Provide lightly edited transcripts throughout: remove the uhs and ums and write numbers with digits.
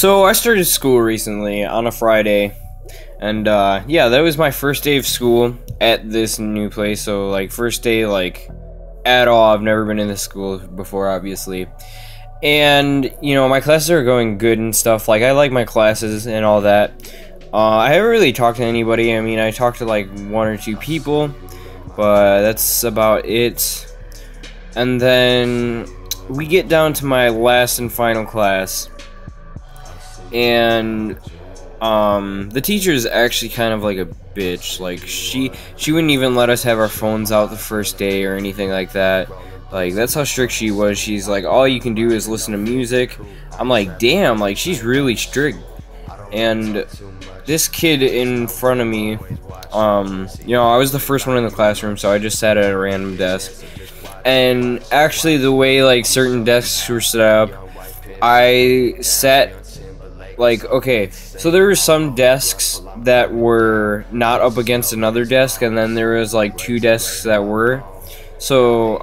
So I started school recently on a Friday, and yeah, that was my first day of school at this new place. So like first day like at all. I've never been in this school before, obviously. And you know, my classes are going good and stuff. Like I like my classes and all that. I haven't really talked to anybody. I mean, I talked to like one or two people, but that's about it. And then we get down to my last and final class, and the teacher is actually kind of like a bitch. Like she wouldn't even let us have our phones out the first day or anything like that. Like that's how strict she was. She's like, all you can do is listen to music. I'm like, damn, like she's really strict. And this kid in front of me, you know, I was the first one in the classroom, so I just sat at a random desk. And actually, the way like certain desks were set up, I sat like, okay, so there were some desks that were not up against another desk, and then there was like two desks that were. So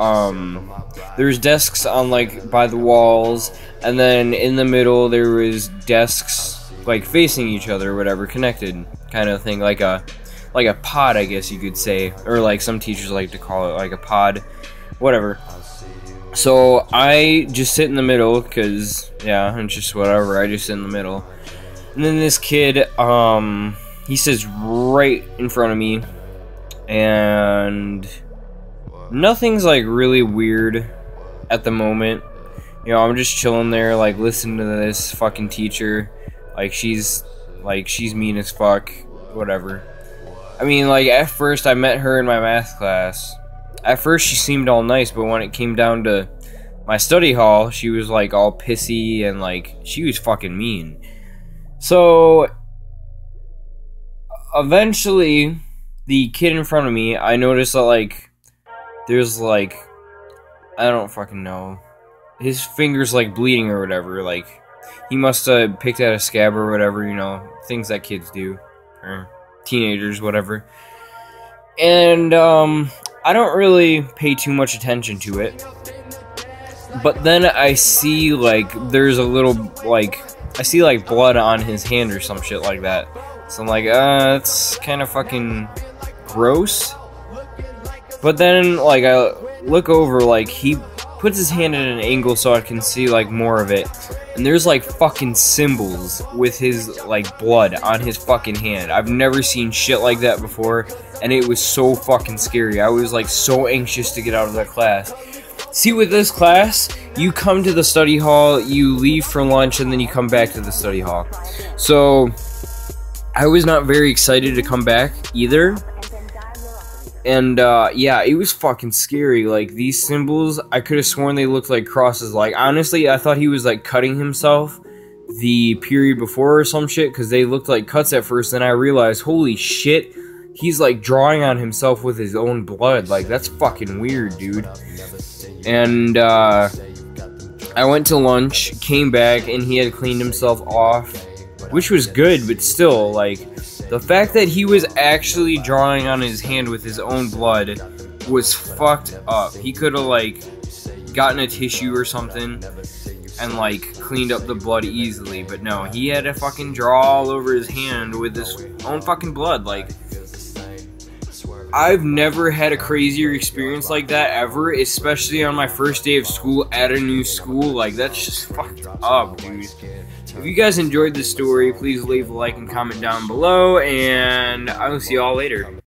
there's desks on like by the walls, and then in the middle there was desks like facing each other or whatever, connected kind of thing, like a pod, I guess you could say, or like some teachers like to call it like a pod, whatever. So I just sit in the middle because yeah, it's just whatever, I just sit in the middle. And then this kid, he sits right in front of me, and nothing's like really weird at the moment. You know, I'm just chilling there, like listening to this fucking teacher. Like she's mean as fuck, whatever. I mean, like at first I met her in my math class. At first she seemed all nice, but when it came down to my study hall, she was like all pissy and like she was fucking mean. So eventually the kid in front of me, I noticed that like there's like, I don't fucking know, his fingers like bleeding or whatever. Like he must have picked at a scab or whatever, you know, things that kids do, or teenagers, whatever. And I don't really pay too much attention to it, but then I see like there's a little like, I see like blood on his hand or some shit like that. So I'm like, that's kind of fucking gross. But then like I look over, like he puts his hand at an angle so I can see like more of it, and there's like fucking symbols with his like blood on his fucking hand. I've never seen shit like that before, and it was so fucking scary. I was like so anxious to get out of that class. See, with this class, you come to the study hall, you leave for lunch, and then you come back to the study hall. So I was not very excited to come back either. And yeah, it was fucking scary. Like these symbols, I could have sworn they looked like crosses. Like honestly, I thought he was like cutting himself the period before or some shit, because they looked like cuts at first. Then I realized, holy shit, he's like drawing on himself with his own blood. Like that's fucking weird, dude. And I went to lunch, came back, and he had cleaned himself off, which was good, but still, like, the fact that he was actually drawing on his hand with his own blood was fucked up. He could have, like, gotten a tissue or something and, like, cleaned up the blood easily, but no, he had to fucking draw all over his hand with his own fucking blood. Like, I've never had a crazier experience like that ever, especially on my first day of school at a new school. Like, that's just fucked up, dude. If you guys enjoyed this story, please leave a like and comment down below, and I will see y'all later.